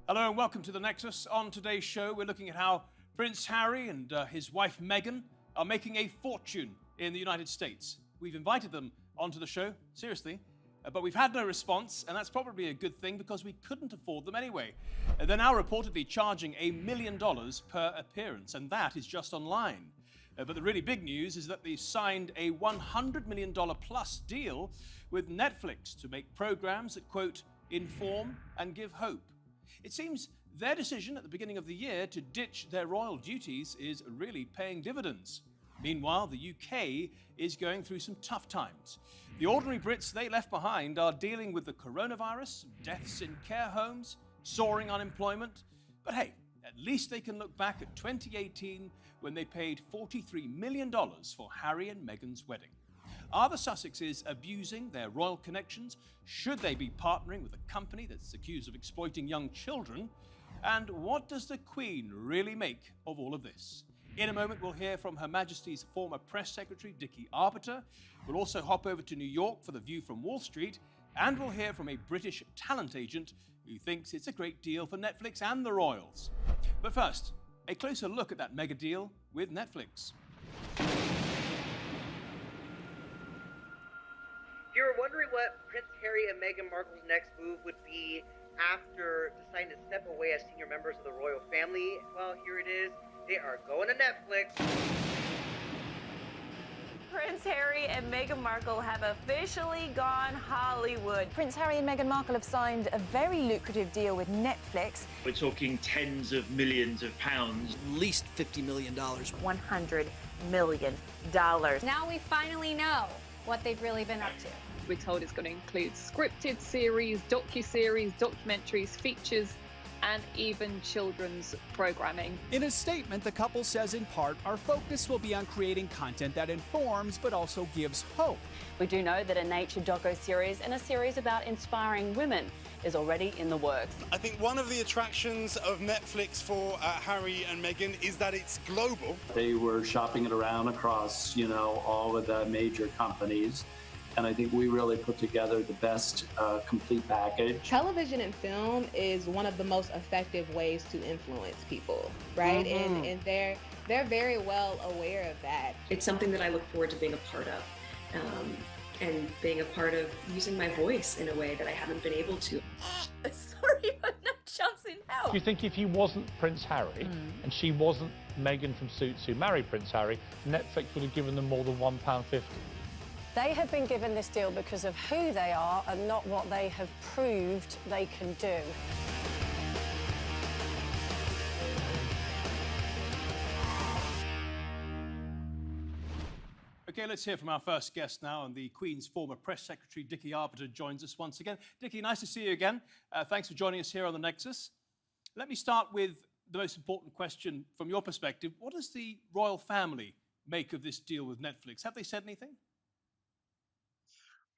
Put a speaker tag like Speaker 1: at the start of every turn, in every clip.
Speaker 1: Hello and welcome to The Nexus. On today's show, we're looking at how Prince Harry and his wife Meghan are making a fortune in the United States. We've invited them onto the show, seriously, but we've had no response, and that's probably a good thing because we couldn't afford them anyway. They're now reportedly charging $1 million per appearance, and that is just online. But the really big news is that they've signed a $100 million plus deal with Netflix to make programs that, quote, inform and give hope. It seems their decision at the beginning of the year to ditch their royal duties is really paying dividends. Meanwhile, the UK is going through some tough times. The ordinary Brits they left behind are dealing with the coronavirus, deaths in care homes, soaring unemployment. But hey, at least they can look back at 2018 when they paid $43 million for Harry and Meghan's wedding. Are the Sussexes abusing their royal connections? Should they be partnering with a company that's accused of exploiting young children? And what does the Queen really make of all of this? In a moment, we'll hear from Her Majesty's former press secretary, Dickie Arbiter. We'll also hop over to New York for The View from Wall Street. And we'll hear from a British talent agent who thinks it's a great deal for Netflix and the royals. But first, a closer look at that mega deal with Netflix.
Speaker 2: If you were wondering what Prince Harry and Meghan Markle's next move would be after deciding to step away as senior members of the royal family, well, here it is. They are going to Netflix.
Speaker 3: Prince Harry and Meghan Markle have officially gone Hollywood.
Speaker 4: Prince Harry and Meghan Markle have signed a very lucrative deal with Netflix.
Speaker 5: We're talking tens of millions of pounds.
Speaker 6: At least $50 million.
Speaker 3: $100 million.
Speaker 7: Now we finally know what they've really been up to.
Speaker 8: We're told it's going to include scripted series, docu-series, documentaries, features, and even children's programming.
Speaker 6: In a statement, the couple says in part, our focus will be on creating content that informs but also gives hope.
Speaker 9: We do know that a nature doco-series and a series about inspiring women is already in the works.
Speaker 10: I think one of the attractions of Netflix for Harry and Meghan is that it's global.
Speaker 11: They were shopping it around across, all of the major companies. And I think we really put together the best complete package.
Speaker 12: Television and film is one of the most effective ways to influence people, right?
Speaker 9: Mm-hmm.
Speaker 12: And they're very well aware of that.
Speaker 13: It's something that I look forward to being a part of, and being a part of using my voice in a way that I haven't been able to.
Speaker 3: Sorry, I'm not shouting out.
Speaker 14: Do you think if he wasn't Prince Harry and she wasn't Meghan from Suits who married Prince Harry, Netflix would have given them more than £1.50?
Speaker 4: They have been given this deal because of who they are and not what they have proved they can do.
Speaker 1: Okay, let's hear from our first guest now, and the Queen's former press secretary, Dickie Arbiter, joins us once again. Dickie, nice to see you again. Thanks for joining us here on The Nexus. Let me start with the most important question from your perspective. What does the royal family make of this deal with Netflix? Have they said anything?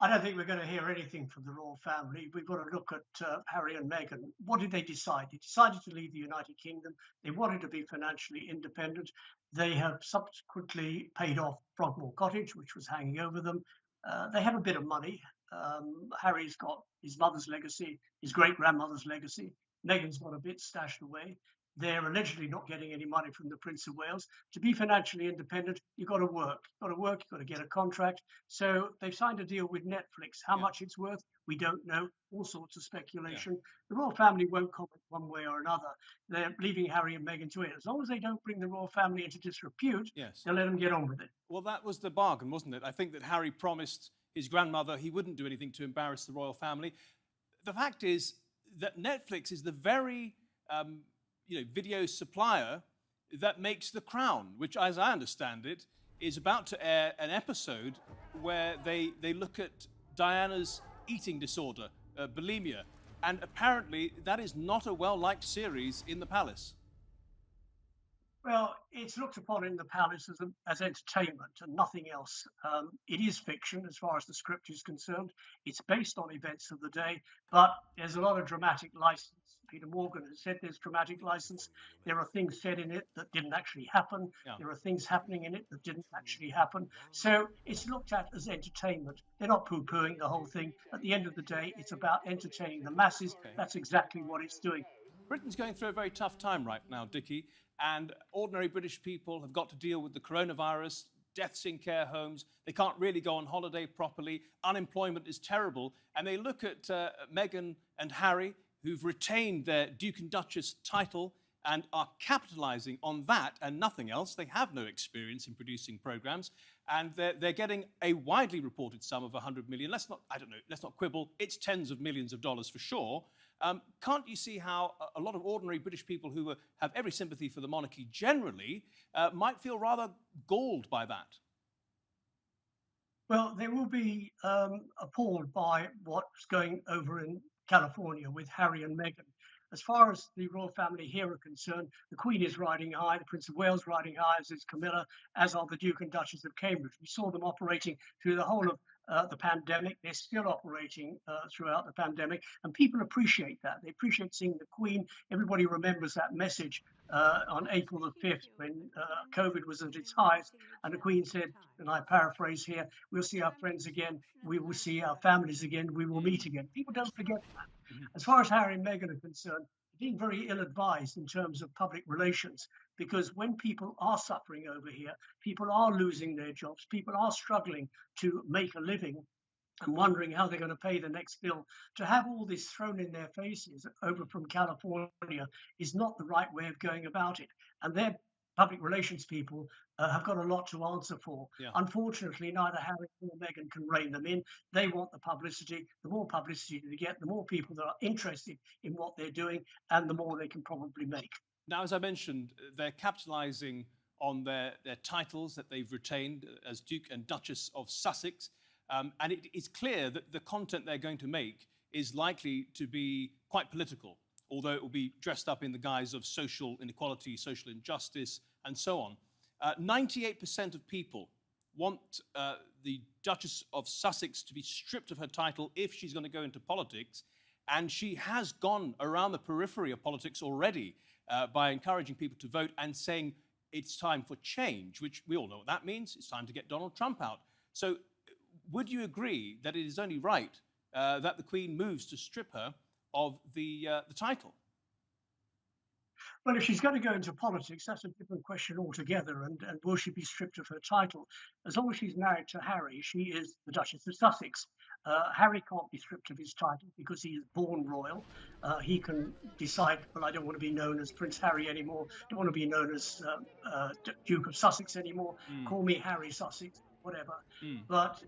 Speaker 15: I don't think we're going to hear anything from the royal family. We've got to look at Harry and Meghan. What did they decide? They decided to leave the United Kingdom. They wanted to be financially independent. They have subsequently paid off Frogmore Cottage, which was hanging over them. They have a bit of money. Harry's got his mother's legacy, his great-grandmother's legacy. Meghan's got a bit stashed away. They're allegedly not getting any money from the Prince of Wales. To be financially independent, you've got to work. You've got to get a contract. So they've signed a deal with Netflix. How much it's worth, we don't know. All sorts of speculation. The royal family won't comment one way or another. They're leaving Harry and Meghan to it. As long as they don't bring the royal family into disrepute, they'll let them get on with it.
Speaker 1: Well, that was the bargain, wasn't it? I think that Harry promised his grandmother he wouldn't do anything to embarrass the royal family. The fact is that Netflix is the very video supplier that makes The Crown, which, as I understand it, is about to air an episode where they look at Diana's eating disorder, bulimia, and apparently that is not a well-liked series in the palace.
Speaker 15: Well, it's looked upon in the palace as entertainment and nothing else. It is fiction as far as the script is concerned. It's based on events of the day, but there's a lot of dramatic license. Peter Morgan has said there's dramatic license. There are things said in it that didn't actually happen. Yeah. There are things happening in it that didn't actually happen. So it's looked at as entertainment. They're not poo-pooing the whole thing. At the end of the day, it's about entertaining the masses. Okay. That's exactly what it's doing.
Speaker 1: Britain's going through a very tough time right now, Dickie, and ordinary British people have got to deal with the coronavirus, deaths in care homes. They can't really go on holiday properly. Unemployment is terrible. And they look at Meghan and Harry, who've retained their Duke and Duchess title and are capitalising on that and nothing else. They have no experience in producing programmes, and they're getting a widely reported sum of 100 million. Let's not quibble. It's tens of millions of dollars for sure. Can't you see how a lot of ordinary British people who have every sympathy for the monarchy generally might feel rather galled by that?
Speaker 15: Well, they will be appalled by what's going over in California with Harry and Meghan. As far as the royal family here are concerned, the Queen is riding high, the Prince of Wales riding high, as is Camilla, as are the Duke and Duchess of Cambridge. We saw them operating through the whole of the pandemic. They're still operating throughout the pandemic, and people appreciate that. They appreciate seeing the Queen. Everybody remembers that message on April the 5th when COVID was at its highest, and the Queen said, and I paraphrase here, we'll see our friends again, we will see our families again, we will meet again. People don't forget that. As far as Harry and Meghan are concerned, being very ill-advised in terms of public relations, because when people are suffering over here, people are losing their jobs, people are struggling to make a living and wondering how they're going to pay the next bill. To have all this thrown in their faces over from California is not the right way of going about it. And their public relations people have got a lot to answer for. Yeah. Unfortunately, neither Harry nor Meghan can rein them in. They want the publicity. The more publicity they get, the more people that are interested in what they're doing, and the more they can probably make.
Speaker 1: Now, as I mentioned, they're capitalising on their titles that they've retained as Duke and Duchess of Sussex. And it is clear that the content they're going to make is likely to be quite political, although it will be dressed up in the guise of social inequality, social injustice, and so on. 98% of people want the Duchess of Sussex to be stripped of her title if she's going to go into politics, and she has gone around the periphery of politics already by encouraging people to vote and saying it's time for change, which we all know what that means. It's time to get Donald Trump out. So would you agree that it is only right that the Queen moves to strip her of the title?
Speaker 15: Well, if she's going to go into politics, that's a different question altogether. And will she be stripped of her title? As long as she's married to Harry, she is the Duchess of Sussex. Harry can't be stripped of his title because he is born royal. He can decide, well, I don't want to be known as Prince Harry anymore. Don't want to be known as Duke of Sussex anymore. Call me Harry Sussex, whatever. But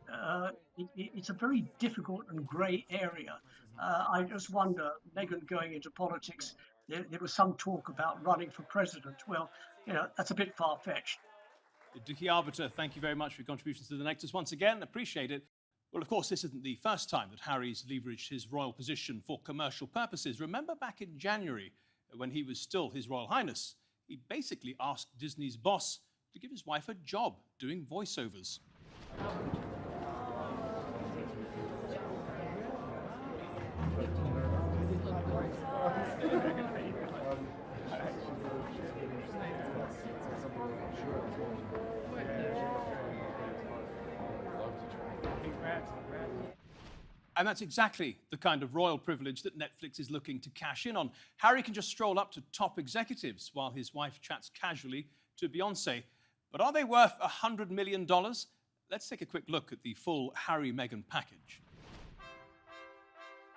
Speaker 15: it's a very difficult and grey area. I just wonder, Meghan going into politics, there was some talk about running for president. Well, that's a bit far-fetched.
Speaker 1: Dickie Arbiter, thank you very much for your contributions to the Nexus once again. Appreciate it. Well, of course, this isn't the first time that Harry's leveraged his royal position for commercial purposes. Remember back in January, when he was still His Royal Highness, he basically asked Disney's boss to give his wife a job doing voiceovers. And that's exactly the kind of royal privilege that Netflix is looking to cash in on. Harry can just stroll up to top executives while his wife chats casually to Beyoncé. But are they worth $100 million? Let's take a quick look at the full Harry-Meghan package.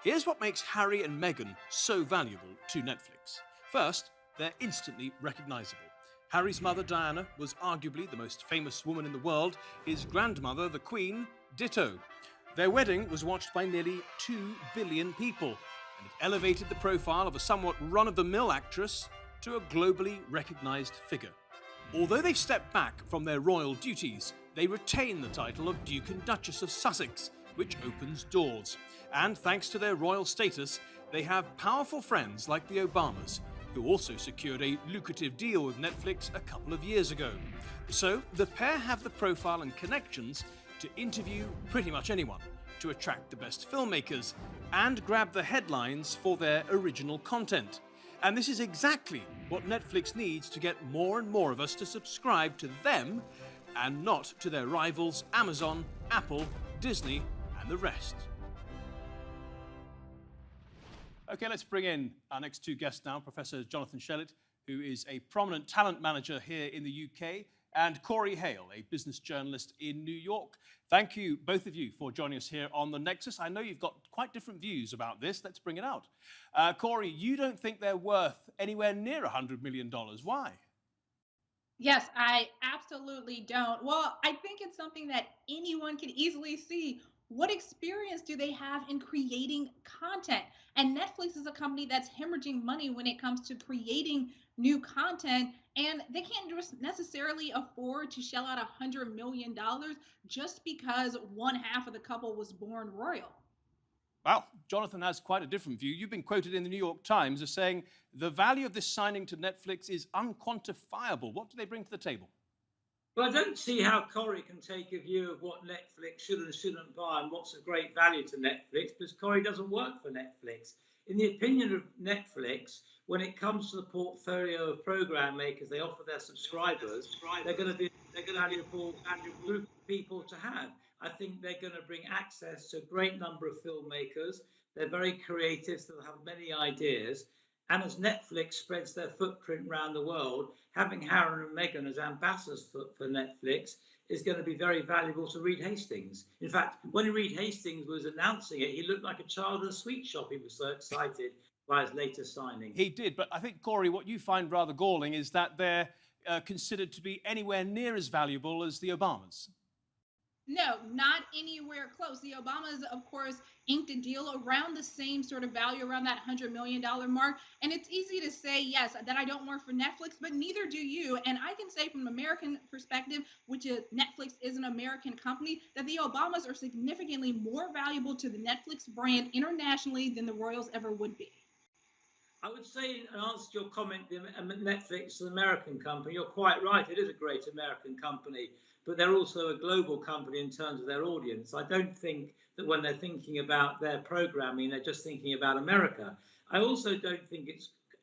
Speaker 1: Here's what makes Harry and Meghan so valuable to Netflix. First, they're instantly recognizable. Harry's mother, Diana, was arguably the most famous woman in the world. His grandmother, the Queen, ditto. Their wedding was watched by nearly 2 billion people, and it elevated the profile of a somewhat run-of-the-mill actress to a globally recognized figure. Although they've stepped back from their royal duties, they retain the title of Duke and Duchess of Sussex, which opens doors. And thanks to their royal status, they have powerful friends like the Obamas, who also secured a lucrative deal with Netflix a couple of years ago. So the pair have the profile and connections to interview pretty much anyone, to attract the best filmmakers, and grab the headlines for their original content. And this is exactly what Netflix needs to get more and more of us to subscribe to them and not to their rivals Amazon, Apple, Disney, and the rest. Okay, let's bring in our next two guests now. Professor Jonathan Shellett, who is a prominent talent manager here in the UK, and Corey Hale, a business journalist in New York. Thank you, both of you, for joining us here on The Nexus. I know you've got quite different views about this. Let's bring it out. Corey, you don't think they're worth anywhere near $100 million. Why?
Speaker 16: Yes, I absolutely don't. Well, I think it's something that anyone can easily see. What experience do they have in creating content? And Netflix is a company that's hemorrhaging money when it comes to creating new content, and they can't just necessarily afford to shell out $100 million just because one half of the couple was born royal.
Speaker 1: Well, Jonathan has quite a different view. You've been quoted in the New York Times as saying the value of this signing to Netflix is unquantifiable. What do they bring to the table?
Speaker 17: Well, I don't see how Corey can take a view of what Netflix should and shouldn't buy and what's of great value to Netflix, because Corey doesn't work for Netflix. In the opinion of Netflix, when it comes to the portfolio of program makers they offer their subscribers, they're going to be a valuable group of people to have. I think they're going to bring access to a great number of filmmakers. They're very creative, so they'll have many ideas. And as Netflix spreads their footprint around the world, having Harry and Meghan as ambassadors for Netflix is going to be very valuable to Reed Hastings. In fact, when Reed Hastings was announcing it, he looked like a child in a sweet shop. He was so excited by his latest signing.
Speaker 1: He did, but I think, Corey, what you find rather galling is that they're considered to be anywhere near as valuable as the Obamas.
Speaker 16: No, not anywhere close. The Obamas, of course, inked a deal around the same sort of value, around that $100 million mark. And it's easy to say, yes, that I don't work for Netflix, but neither do you. And I can say from an American perspective, which is Netflix is an American company, that the Obamas are significantly more valuable to the Netflix brand internationally than the royals ever would be.
Speaker 17: I would say, in answer to your comment, Netflix is an American company. You're quite right. It is a great American company, but they're also a global company in terms of their audience. I don't think that when they're thinking about their programming, they're just thinking about America. I also don't think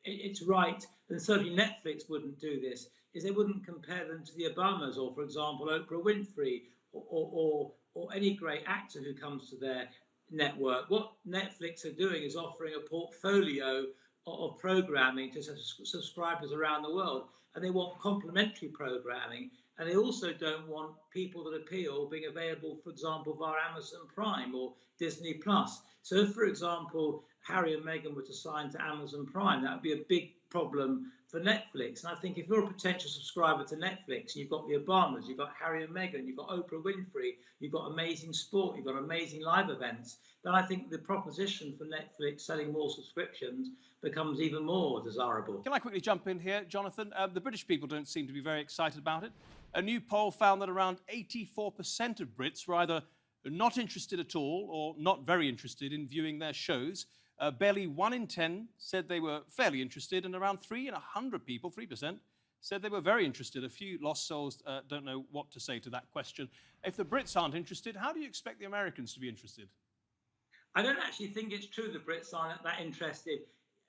Speaker 17: it's right, and certainly Netflix wouldn't do this, is they wouldn't compare them to the Obamas or, for example, Oprah Winfrey or any great actor who comes to their network. What Netflix are doing is offering a portfolio of programming to subscribers around the world, and they want complementary programming, and they also don't want people that appeal being available, for example, via Amazon Prime or Disney Plus. So if, for example, Harry and Meghan were to sign to Amazon Prime, that would be a big problem for Netflix. And I think if you're a potential subscriber to Netflix, you've got the Obamas, you've got Harry and Meghan, you've got Oprah Winfrey, you've got amazing sport, you've got amazing live events, then I think the proposition for Netflix selling more subscriptions becomes even more desirable.
Speaker 1: Can I quickly jump in here, Jonathan? The British people don't seem to be very excited about it. A new poll found that around 84% of Brits were either not interested at all or not very interested in viewing their shows. Barely 1 in 10 said they were fairly interested, and around 3 in 100 people, 3%, said they were very interested. A few lost souls don't know what to say to that question. If the Brits aren't interested, how do you expect the Americans to be interested?
Speaker 17: I don't actually think it's true the Brits aren't that interested.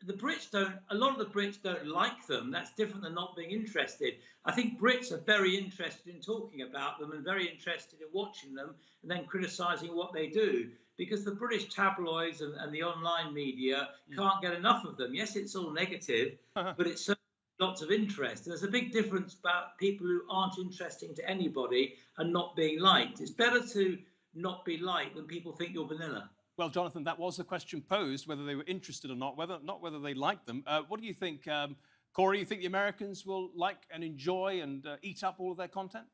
Speaker 17: A lot of the Brits don't like them. That's different than not being interested. I think Brits are very interested in talking about them and very interested in watching them and then criticising what they do, because the British tabloids and the online media can't get enough of them. Yes, it's all negative, but it's certainly lots of interest. And there's a big difference about people who aren't interesting to anybody and not being liked. It's better to not be liked than people think you're vanilla.
Speaker 1: Well, Jonathan, that was the question posed, whether they were interested or not, whether they liked them. What do you think, Corey? You think the Americans will like and enjoy and eat up all of their content?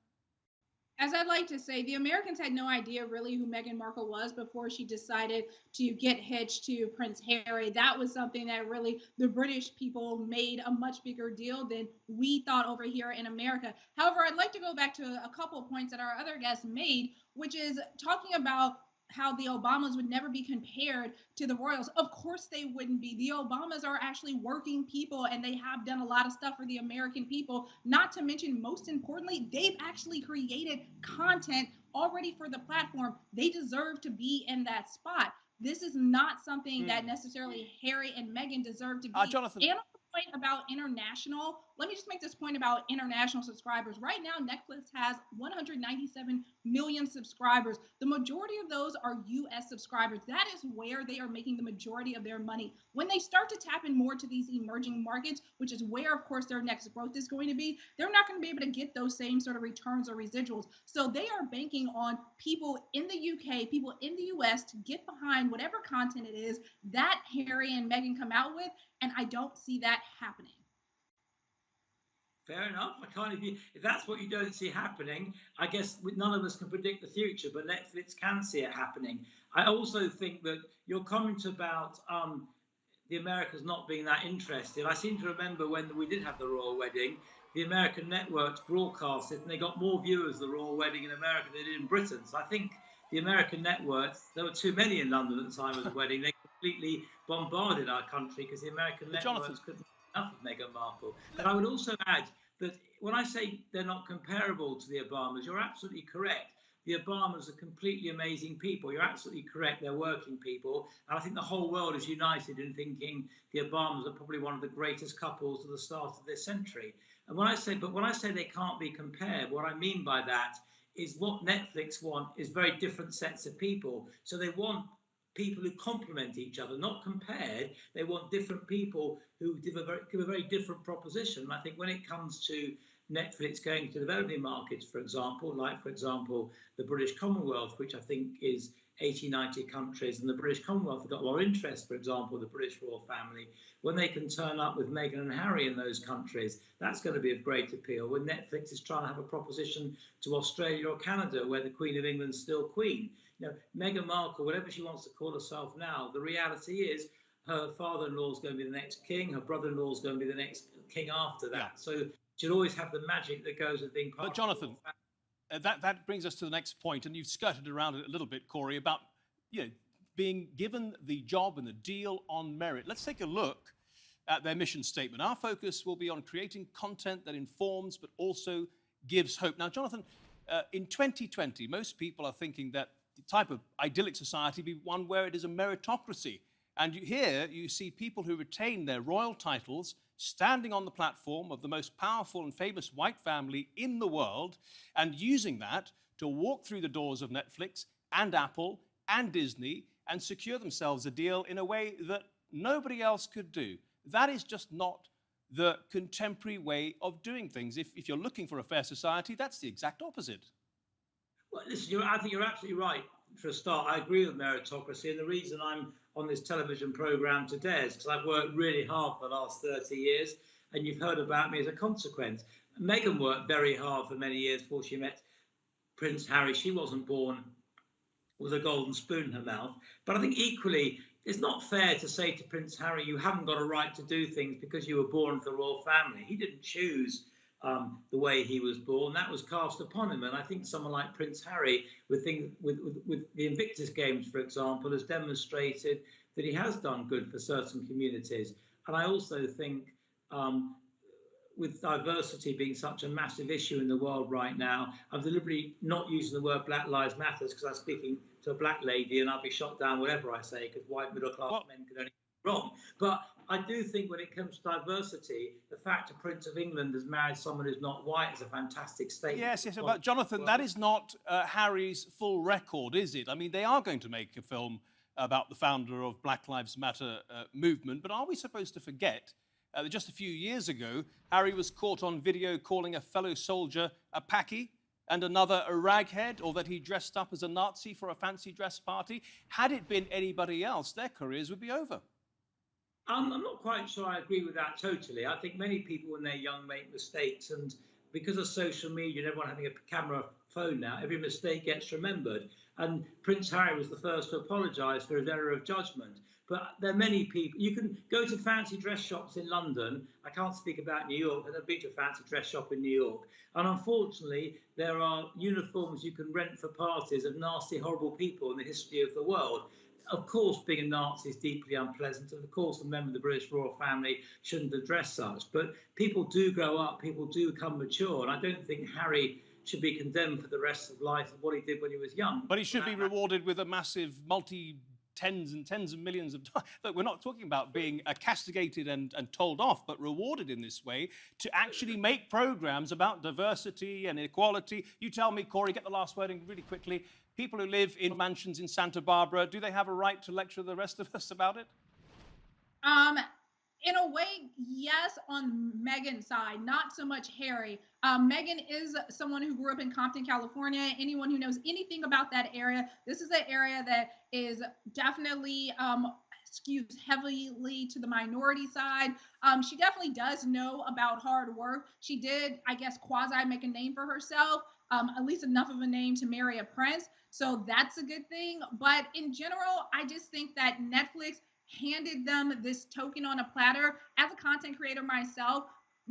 Speaker 16: As I'd like to say, the Americans had no idea really who Meghan Markle was before she decided to get hitched to Prince Harry. That was something that really the British people made a much bigger deal than we thought over here in America. However, I'd like to go back to a couple of points that our other guests made, which is talking about how the Obamas would never be compared to the royals. Of course they wouldn't be. The Obamas are actually working people, and they have done a lot of stuff for the American people. Not to mention, most importantly, they've actually created content already for the platform. They deserve to be in that spot. This is not something that necessarily Harry and Meghan deserve to be.
Speaker 1: Jonathan.
Speaker 16: And on the point about international, let me just make this point about international subscribers. Right now, Netflix has 197 million subscribers. The majority of those are US subscribers. That is where they are making the majority of their money. When they start to tap in more to these emerging markets, which is where, of course, their next growth is going to be, they're not going to be able to get those same sort of returns or residuals. So they are banking on people in the UK, people in the US to get behind whatever content it is that Harry and Meghan come out with, and I don't see that happening.
Speaker 17: Fair enough. I can't. If that's what you don't see happening, I guess none of us can predict the future, but Netflix can see it happening. I also think that your comment about the Americans not being that interested, I seem to remember when we did have the royal wedding, the American networks broadcast it, and they got more viewers of the royal wedding in America than they did in Britain. So I think the American networks, there were too many in London at the time of the wedding. They completely bombarded our country because the American networks couldn't get enough of Meghan Markle. But I would also add that when I say they're not comparable to the Obamas, you're absolutely correct. The Obamas are completely amazing people. You're absolutely correct. They're working people. And I think the whole world is united in thinking the Obamas are probably one of the greatest couples at the start of this century. And when I say they can't be compared, what I mean by that is what Netflix want is very different sets of people. So they want people who complement each other, not compared. They want different people who give a very different proposition. And I think when it comes to Netflix going to developing markets, for example, the British Commonwealth, which I think is 80, 90 countries, and the British Commonwealth have got a lot of interest, for example, the British royal family, when they can turn up with Meghan and Harry in those countries, that's going to be of great appeal. When Netflix is trying to have a proposition to Australia or Canada, where the Queen of England's still Queen. You know, Meghan Markle, whatever she wants to call herself now, the reality is her father-in-law is going to be the next king, her brother-in-law is going to be the next king after that. Yeah. So she'll always have the magic that goes with being part of.
Speaker 1: But Jonathan, that brings us to the next point, and you've skirted around it a little bit, Corey, about being given the job and the deal on merit. Let's take a look at their mission statement. Our focus will be on creating content that informs but also gives hope. Now, Jonathan, in 2020, most people are thinking that the type of idyllic society be one where it is a meritocracy. And here you see people who retain their royal titles standing on the platform of the most powerful and famous white family in the world and using that to walk through the doors of Netflix and Apple and Disney and secure themselves a deal in a way that nobody else could do. That is just not the contemporary way of doing things. If you're looking for a fair society, that's the exact opposite.
Speaker 17: Well, listen, I think you're absolutely right. For a start, I agree with meritocracy, and the reason I'm on this television programme today is because I've worked really hard for the last 30 years, and you've heard about me as a consequence. Meghan worked very hard for many years before she met Prince Harry. She wasn't born with a golden spoon in her mouth. But I think equally, it's not fair to say to Prince Harry, you haven't got a right to do things because you were born to the royal family. He didn't choose the way he was born. That was cast upon him. And I think someone like Prince Harry, with the Invictus Games, for example, has demonstrated that he has done good for certain communities. And I also think with diversity being such a massive issue in the world right now, I'm deliberately not using the word Black Lives Matter because I'm speaking to a black lady and I'll be shot down whatever I say because white middle-class men can only be wrong. But I do think when it comes to diversity, the fact a Prince of England has married someone who's not white is a fantastic statement.
Speaker 1: Yes, but Jonathan, that is not Harry's full record, is it? I mean, they are going to make a film about the founder of Black Lives Matter movement, but are we supposed to forget that just a few years ago, Harry was caught on video calling a fellow soldier a Paki and another a raghead, or that he dressed up as a Nazi for a fancy dress party? Had it been anybody else, their careers would be over.
Speaker 17: I'm not quite sure I agree with that totally. I think many people when they're young make mistakes, and because of social media and everyone having a camera phone now, every mistake gets remembered. And Prince Harry was the first to apologise for his error of judgment. But there are many people. You can go to fancy dress shops in London. I can't speak about New York, but I've been to a fancy dress shop in New York. And unfortunately, there are uniforms you can rent for parties of nasty, horrible people in the history of the world. Of course, being a Nazi is deeply unpleasant. And of course, a member of the British royal family shouldn't have dressed such. But people do grow up. People do become mature. And I don't think Harry should be condemned for the rest of life of what he did when he was young.
Speaker 1: But he should be rewarded with a massive tens and tens of millions of dollars. Look, we're not talking about being castigated and told off, but rewarded in this way to actually make programs about diversity and equality. You tell me, Corey, get the last word in really quickly. People who live in mansions in Santa Barbara, do they have a right to lecture the rest of us about it?
Speaker 16: In a way, yes, on Meghan's side, not so much Harry. Meghan is someone who grew up in Compton, California. Anyone who knows anything about that area, this is an area that is definitely skews heavily to the minority side. She definitely does know about hard work. She did, I guess, quasi make a name for herself, at least enough of a name to marry a prince. So that's a good thing. But in general, I just think that Netflix handed them this token on a platter. As a content creator myself,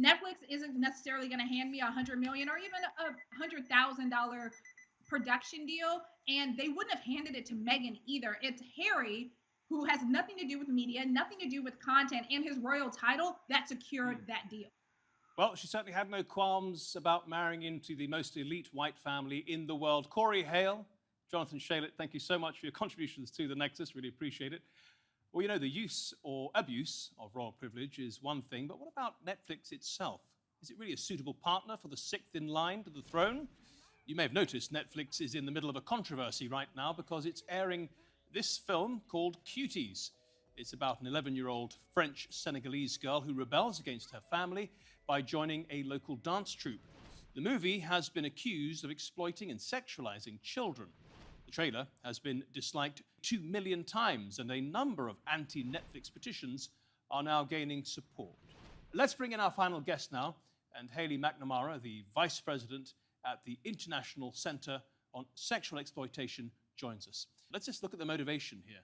Speaker 16: Netflix isn't necessarily going to hand me $100 million or even a $100,000 production deal, and they wouldn't have handed it to Meghan either. It's Harry, who has nothing to do with media, nothing to do with content, and his royal title that secured that deal.
Speaker 1: Well, she certainly had no qualms about marrying into the most elite white family in the world. Corey Hale, Jonathan Shalit, thank you so much for your contributions to The Nexus. Really appreciate it. Well, you know, the use or abuse of royal privilege is one thing, but what about Netflix itself? Is it really a suitable partner for the sixth in line to the throne? You may have noticed Netflix is in the middle of a controversy right now because it's airing this film called Cuties. It's about an 11-year-old French Senegalese girl who rebels against her family by joining a local dance troupe. The movie has been accused of exploiting and sexualizing children. The trailer has been disliked 2 million times, and a number of anti-Netflix petitions are now gaining support. Let's bring in our final guest now, and Hayley McNamara, the Vice President at the International Center on Sexual Exploitation, joins us. Let's just look at the motivation here.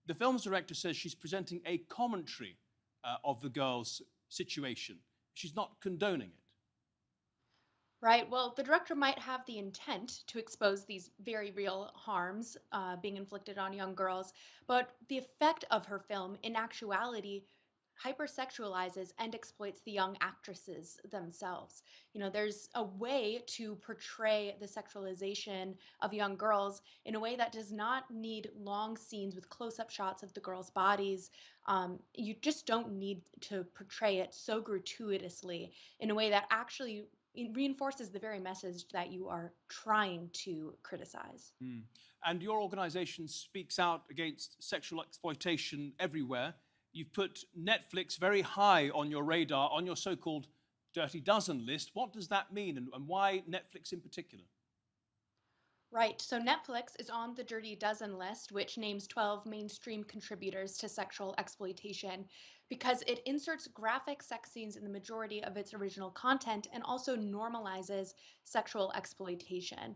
Speaker 1: The film's director says she's presenting a commentary of the girl's situation. She's not condoning it.
Speaker 18: Right. Well, the director might have the intent to expose these very real harms being inflicted on young girls, but the effect of her film, in actuality, hypersexualizes and exploits the young actresses themselves. You know, there's a way to portray the sexualization of young girls in a way that does not need long scenes with close-up shots of the girls' bodies. You just don't need to portray it so gratuitously in a way that actually it reinforces the very message that you are trying to criticize.
Speaker 1: And your organization speaks out against sexual exploitation everywhere. You've put Netflix very high on your radar, on your so-called Dirty Dozen list. What does that mean, and why Netflix in particular?
Speaker 18: Right. So Netflix is on the Dirty Dozen list, which names 12 mainstream contributors to sexual exploitation, because it inserts graphic sex scenes in the majority of its original content and also normalizes sexual exploitation,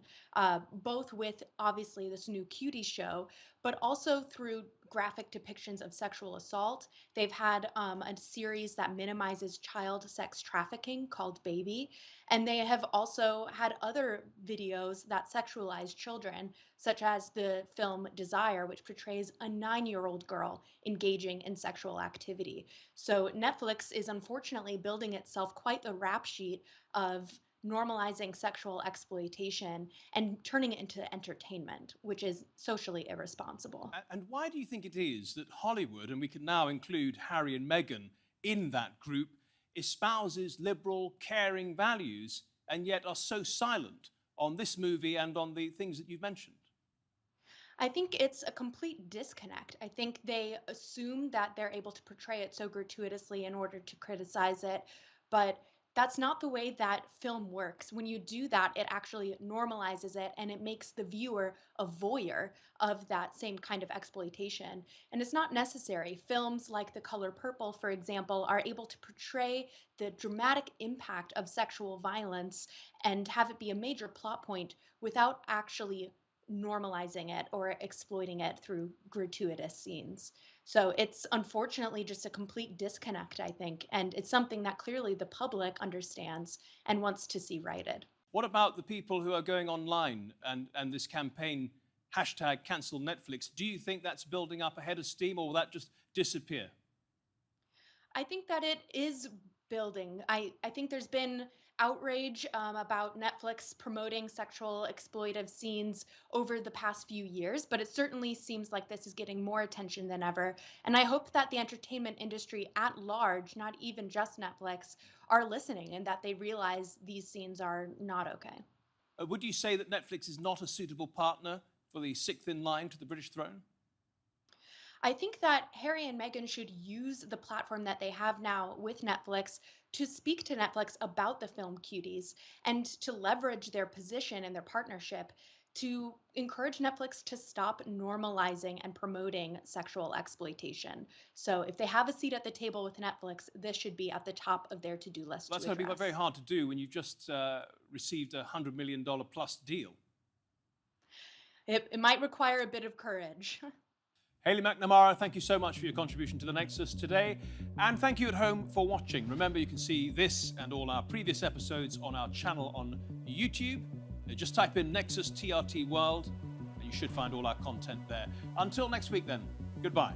Speaker 18: both with obviously this new Cutie show, but also through graphic depictions of sexual assault. They've had a series that minimizes child sex trafficking called Baby, and they have also had other videos that sexualize children, such as the film Desire, which portrays a 9-year-old girl engaging in sexual activity. So Netflix is unfortunately building itself quite the rap sheet of normalizing sexual exploitation and turning it into entertainment, which is socially irresponsible.
Speaker 1: And why do you think it is that Hollywood, and we can now include Harry and Meghan in that group, espouses liberal, caring values and yet are so silent on this movie and on the things that you've mentioned?
Speaker 18: I think it's a complete disconnect. I think they assume that they're able to portray it so gratuitously in order to criticize it, but that's not the way that film works. When you do that, it actually normalizes it and it makes the viewer a voyeur of that same kind of exploitation. And it's not necessary. Films like The Color Purple, for example, are able to portray the dramatic impact of sexual violence and have it be a major plot point without actually normalizing it or exploiting it through gratuitous scenes. So it's unfortunately just a complete disconnect, I think, and it's something that clearly the public understands and wants to see righted.
Speaker 1: What about the people who are going online and this campaign, hashtag cancel Netflix? Do you think that's building up a head of steam, or will that just disappear?
Speaker 18: I think that it is building. I think there's been outrage about Netflix promoting sexual exploitive scenes over the past few years, but it certainly seems like this is getting more attention than ever. And I hope that the entertainment industry at large, not even just Netflix, are listening and that they realize these scenes are not okay.
Speaker 1: Would you say that Netflix is not a suitable partner for the sixth in line to the British throne?
Speaker 18: I think that Harry and Meghan should use the platform that they have now with Netflix to speak to Netflix about the film Cuties and to leverage their position and their partnership to encourage Netflix to stop normalizing and promoting sexual exploitation. So if they have a seat at the table with Netflix, this should be at the top of their to-do list.
Speaker 1: That's going to be very hard to do when you've just received a $100 million plus deal.
Speaker 18: It might require a bit of courage.
Speaker 1: Hayley McNamara, thank you so much for your contribution to the Nexus today. And thank you at home for watching. Remember, you can see this and all our previous episodes on our channel on YouTube. Just type in Nexus TRT World, and you should find all our content there. Until next week then, goodbye.